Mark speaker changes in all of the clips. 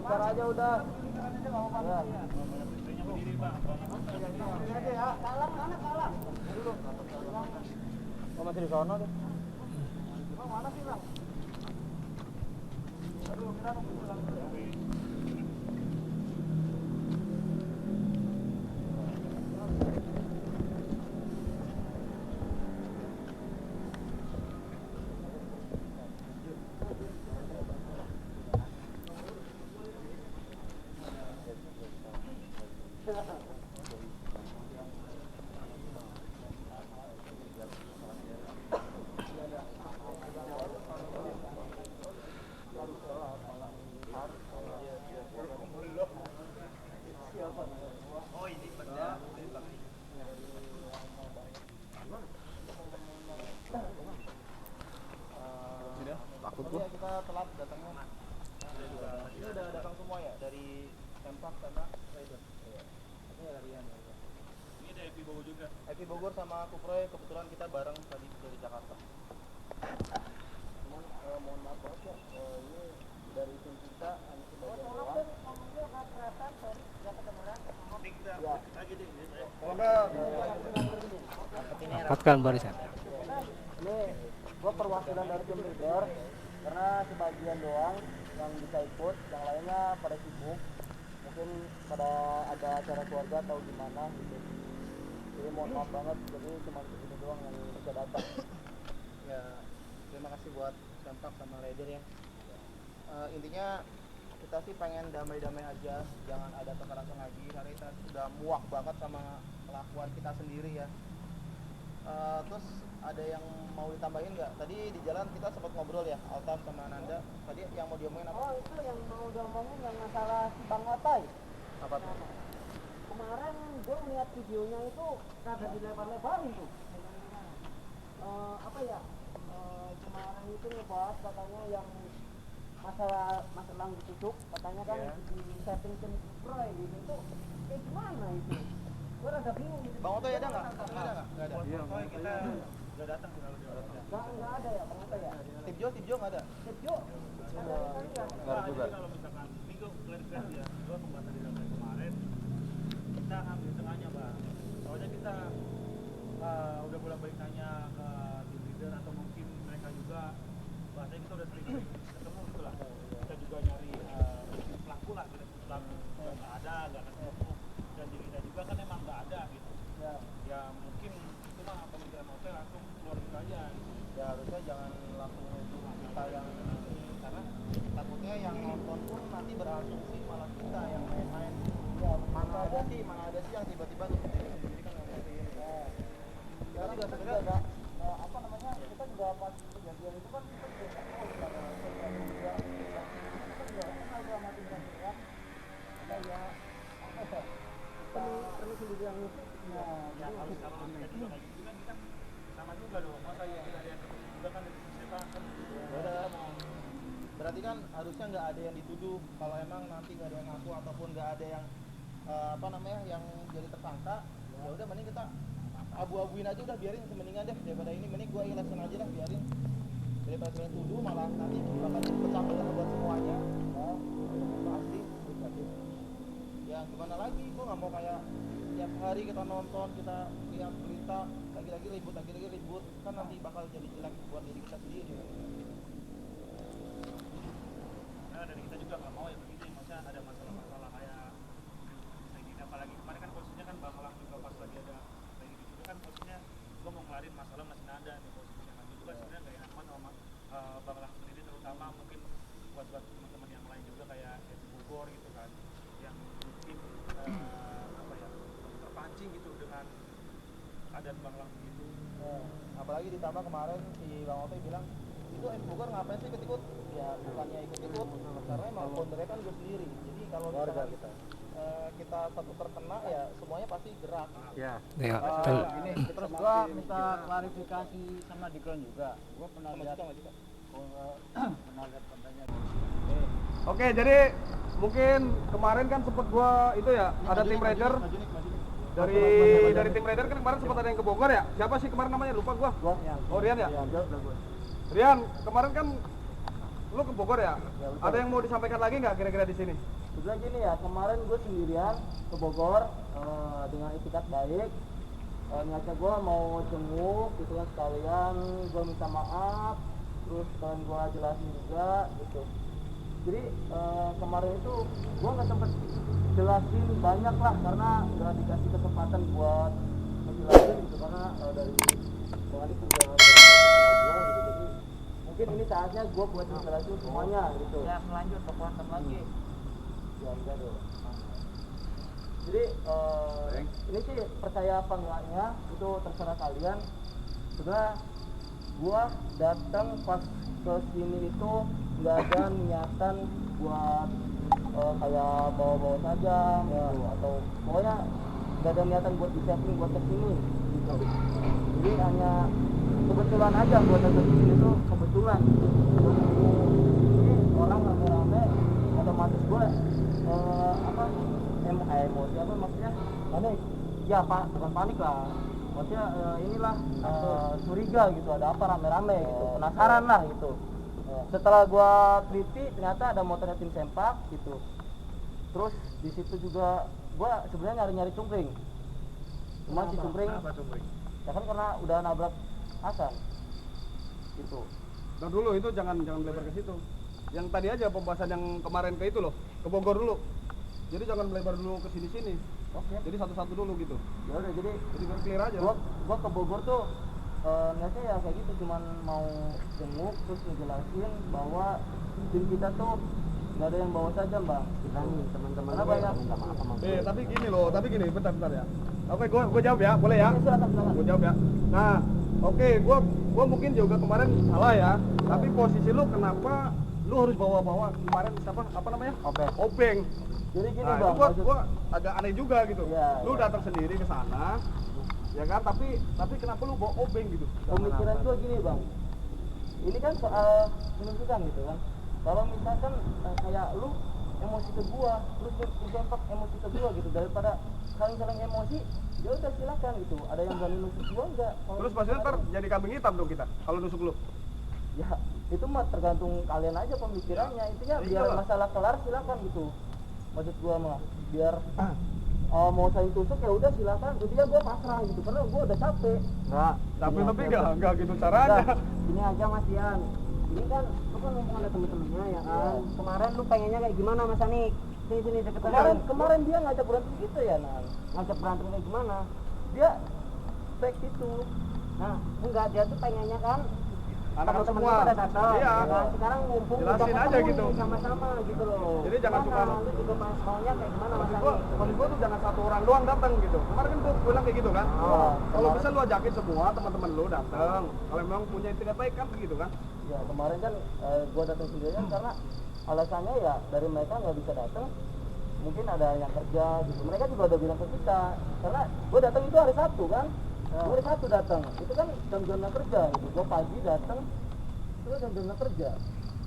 Speaker 1: Ntar aja udah. Ya. Kalang mana kalang? Oh masih di sana deh. Oh mana sih lah? Aduh kita nunggu pulang. Kita telat datangnya. Ini udah datang semua ya dari Tempak sama Rider. Ini harian ya. Ini ada Epi Bogor juga. Epi Bogor sama Kuproy kebetulan kita bareng tadi dari Jakarta. Cuman mohon maaf banget ya, ini dari tim kita hanya sebagian doang.
Speaker 2: Katkan barisan.
Speaker 1: Ini gua perwakilan dari tim leader karena sebagian doang yang bisa ikut, yang lainnya pada sibuk, mungkin pada ada acara keluarga atau gimana gitu. Jadi mohon maaf banget, jadi cuma segini doang yang bisa datang. Ya terima kasih buat Tempak sama Rider ya. Intinya kita sih pengen damai-damai aja, jangan ada kekerasan lagi karena kita sudah muak banget sama kelakuan kita sendiri ya. Terus ada yang mau ditambahin nggak? Tadi di jalan kita sempat ngobrol ya, Altaf sama Nanda. Tadi yang mau diomongin apa? Oh itu yang mau diomongin yang masalah si Bang Atai. Apa tuh? Kemarin gue melihat videonya itu kagak dilebar-lebarin tuh. Apa ya? Kemarin itu ngebahas katanya yang masalah ditusuk, katanya kan di setting Kuproy gitu tuh kayak gimana itu? Gue rada bingung gitu. Bang Oto ada nggak? Nggak ada. Iya, kita nggak datang sih kalau dia. Nggak ada ya Bang Oto ya? Tip Jo nggak ada. Tip Jo? Nggak ada juga. Kalau misalkan minggu klarifikasi ya, gue pembahasan di dalam kemarin kita ambil tengahnya Bang. Soalnya kita udah bolak-balik nanya ke tim leader atau mungkin mereka juga, bahasanya kita udah sering ketemu gitu lah. Kita juga nyari pelaku lah, pelaku nggak ada, nggak ketemu. Dan diri kita juga kan emang nggak ada gitu ya mungkin itu mah pemikiran hotel langsung keluar kita aja gitu. Ya harusnya jangan langsung nuduh kita yang karena takutnya yang nonton pun nanti berasumsi malah kita yang main-main ya mana ada sih yang tiba-tiba nuduh diri sendiri kan nggak mungkin ya kita juga sebenarnya apa namanya kita juga pas kejadian itu kan kita juga tahu kita ada sosial media kita juga kenal sama tim ya kita ya apa perlu sendiri yang ya harus kalau kita juga kayak gitu kan kita sama juga dong masa ya kita ada yang ketemu juga kan dari siapa kan berarti kan harusnya nggak ada yang dituduh kalau emang nanti nggak ada yang ngaku ataupun nggak ada yang apa namanya yang jadi tersangka ya udah mending kita abu-abuin aja udah biarin mendingan deh daripada ini mending gue ikhlasin aja lah biarin daripada kalian tuduh malah nanti bakal pecah belah buat semuanya pasti ya gimana lagi, gue nggak mau kayak tiap hari kita nonton, kita lihat berita lagi-lagi ribut kan nanti bakal jadi jelek buat diri kita sendiri. Nah dari kita juga nggak mau ya begitu, maksudnya ada masalah-masalah kayak ini apalagi kemarin kan posisinya kan Bang Lang juga pas lagi ada kayak gitu kan posisinya gue mau ngelarin masalah masih ada nih posisinya kan juga sebenarnya nggak enak sama Bang Lang sendiri terutama mungkin buat teman-teman yang lain juga kayak Epi Bogor gitu kan yang mungkin apa ya terpancing gitu dengan keadaan Bang Lang begitu. Apalagi ditambah kemarin si Bang Oto bilang itu Epi Bogor ngapain sih ikut-ikut? Ya bukannya ikut-ikut karena emang foundernya kan gue sendiri. Jadi kalau kita satu terkena ya semuanya pasti gerak. Ya.
Speaker 2: Ini
Speaker 1: terus gua minta klarifikasi sama Dikron juga. Gua pernah lihat kontennya.
Speaker 3: Oke, jadi mungkin kemarin kan sempat gua itu ya ada tim rider dari tim rider kan kemarin sempat ada yang ke Bogor ya. Siapa sih kemarin namanya lupa gua. Oh Rian ya. Rian kemarin kan Lu ke Bogor ya?
Speaker 1: Ya, betul.
Speaker 3: Ada yang mau disampaikan lagi nggak kira-kira di sini?
Speaker 1: Sebenarnya gini ya, kemarin gue sendirian ke Bogor dengan itikat baik. Niatnya gue mau jenguk gitu kan, sekalian gue minta maaf, terus sekalian gue jelasin juga gitu. Jadi kemarin itu gue nggak sempet jelasin banyak lah karena nggak dikasih kesempatan buat ngejelasin gitu, karena dari Bang Adik udah sama gue gitu. Jadi mungkin ini saatnya gue buat ngejelasin semuanya gitu.
Speaker 2: Ya, lanjut ke kuantum lagi.
Speaker 1: Ya enggak dong. Jadi ini sih percaya apa enggaknya itu terserah kalian. Sebenarnya gua datang pas ke sini itu nggak ada niatan buat kayak bawa-bawa saja gitu, atau pokoknya nggak ada niatan buat di-saving buat kesini gitu. Jadi hanya kebetulan aja buat datang ke sini tuh kebetulan. Ini orang rame-rame otomatis gue emosi apa maksudnya panik ya pak, bukan panik lah maksudnya inilah curiga gitu, ada apa rame-rame gitu, penasaran lah gitu. Setelah gue teliti ternyata ada motornya tim sempak gitu, terus di situ juga gue sebenarnya nyari cungkring, cuma si cungkring ya kan karena udah nabrak Hasan gitu.
Speaker 3: Nah dulu itu jangan melebar ke situ. Yang tadi aja pembahasan yang kemarin ke itu loh, ke Bogor dulu. Jadi jangan melebar dulu ke sini-sini.
Speaker 1: Oke.
Speaker 3: Jadi satu-satu dulu gitu.
Speaker 1: Ya udah, jadi
Speaker 3: biar clear aja.
Speaker 1: Gua ke Bogor tuh niatnya ya kayak gitu, cuman mau jenguk terus ngejelasin bahwa tim kita tuh nggak ada yang bawa saja bang. Kita nih teman-teman. Karena banyak.
Speaker 3: Tapi gini, bentar ya. Oke, gua jawab ya, boleh ya?
Speaker 1: Oke, silakan.
Speaker 3: Gua jawab ya. Nah, oke, gua mungkin juga kemarin salah ya. Tapi posisi lu kenapa lu harus bawa kemarin siapa? Apa namanya? Obeng.
Speaker 1: Jadi gini
Speaker 3: Nah,
Speaker 1: bang,
Speaker 3: itu gua agak aneh juga gitu.
Speaker 1: Ya,
Speaker 3: lu datang sendiri ke sana, ya kan? Tapi kenapa lu bawa obeng gitu?
Speaker 1: pemikiran gua gini bang, ini kan soal penunjukan gitu kan. Kalau misalkan kayak lu emosi ke gua, lu sempat emosi ke gua gitu, daripada saling emosi, ya udah silakan gitu. Ada yang berani nusuk gua enggak?
Speaker 3: Terus maksudnya ntar jadi kambing hitam dong kita kalau nusuk lu.
Speaker 1: Ya itu mah tergantung kalian aja pemikirannya. Intinya biar masalah kelar silakan gitu. Maksud gua mah biar mau saling tusuk ya udah silakan. Intinya gua pasrah gitu karena gua udah capek.
Speaker 3: Tapi enggak gitu caranya.
Speaker 1: Ini aja Mas Dian. Ini kan lu kan ngomong ada temen-temennya ya kan. Kemarin lu pengennya kayak gimana Mas Anik? Sini deketan. Kemarin dia ngajak berantem gitu ya, Nan. Ngajak berantem kayak gimana? Dia back gitu. Nah, enggak, dia tuh pengennya kan
Speaker 3: anak-anak semua.
Speaker 1: pada datang.
Speaker 3: Iya.
Speaker 1: Nah, sekarang ngumpul
Speaker 3: jelasin aja gitu.
Speaker 1: Sama-sama gitu loh.
Speaker 3: Jadi jangan suka
Speaker 1: lu juga maunya kayak gimana Mas Anik?
Speaker 3: Maksud gua tuh jangan satu orang doang datang gitu. Kemarin kan gua bilang kayak gitu kan. Kalau bisa lu ajakin semua teman-teman lu datang. Kalau memang punya itikat baik kan begitu kan.
Speaker 1: Ya kemarin kan gua datang sendirian karena alasannya ya dari mereka nggak bisa datang, mungkin ada yang kerja gitu. Mereka juga udah bilang ke kita karena gua datang itu hari Sabtu kan. Gua hari Sabtu datang, itu kan jam-jam kerja gitu. Gua pagi datang, itu jam-jam kerja,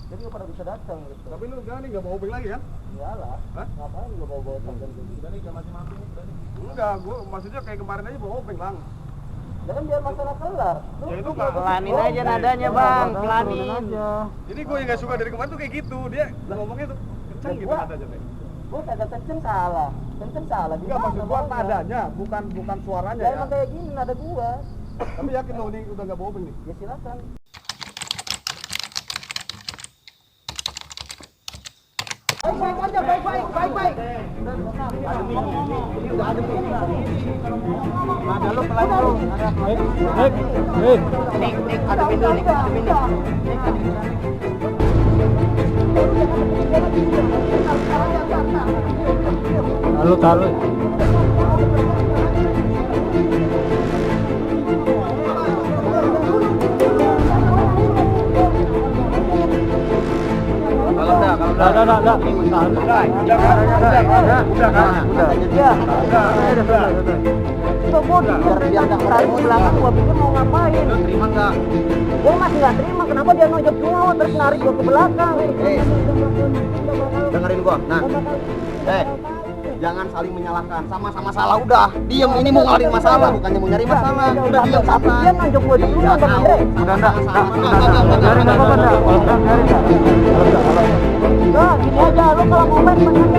Speaker 1: jadi nggak pada bisa datang gitu.
Speaker 3: Tapi lu nggak bawa obeng lagi kan?
Speaker 1: Iyalah, ngapain gua bawa jam-jam gitu?
Speaker 3: Enggak, gua maksudnya kayak kemarin aja bawa obeng lang.
Speaker 1: Ya kan biar masalah kelar.
Speaker 3: Ya itu nggak.
Speaker 2: Pelanin aja nadanya bang, pelanin
Speaker 1: aja.
Speaker 3: Ini gue yang nggak suka dari kemarin tuh kayak gitu, dia ngomongnya tuh kenceng gitu nadanya deh.
Speaker 1: Gua kagak kenceng salah.
Speaker 3: Enggak, maksud gua nadanya, bukan suaranya
Speaker 1: Ya
Speaker 3: ya.
Speaker 1: emang kayak gini nada gua.
Speaker 3: Tapi yakin lo ini udah nggak bawa obeng nih?
Speaker 1: Ya silakan. Baik-baik aja, baik-baik. Ini udah ada begini. Ada lu pelan bro. Nik, ada pintu nih, ada pintu.
Speaker 2: Talu.
Speaker 1: Biar nggak tarik ke belakang, gua pikir mau ngapain?
Speaker 3: Lu terima nggak?
Speaker 1: Gua masih nggak terima, kenapa dia nojok gua terus narik gua ke belakang?
Speaker 4: Dengerin gua. Nah, Jangan saling menyalahkan, sama-sama salah udah. Diem, ini mau ngalahin masalah, bukannya mau nyari masalah. Udah diem santai.
Speaker 1: Dia nganjuk gue dulu
Speaker 4: Iya,
Speaker 1: Bang Andre.
Speaker 4: Udah
Speaker 2: Enggak,
Speaker 1: Enggak, gini aja, lu kalau mau main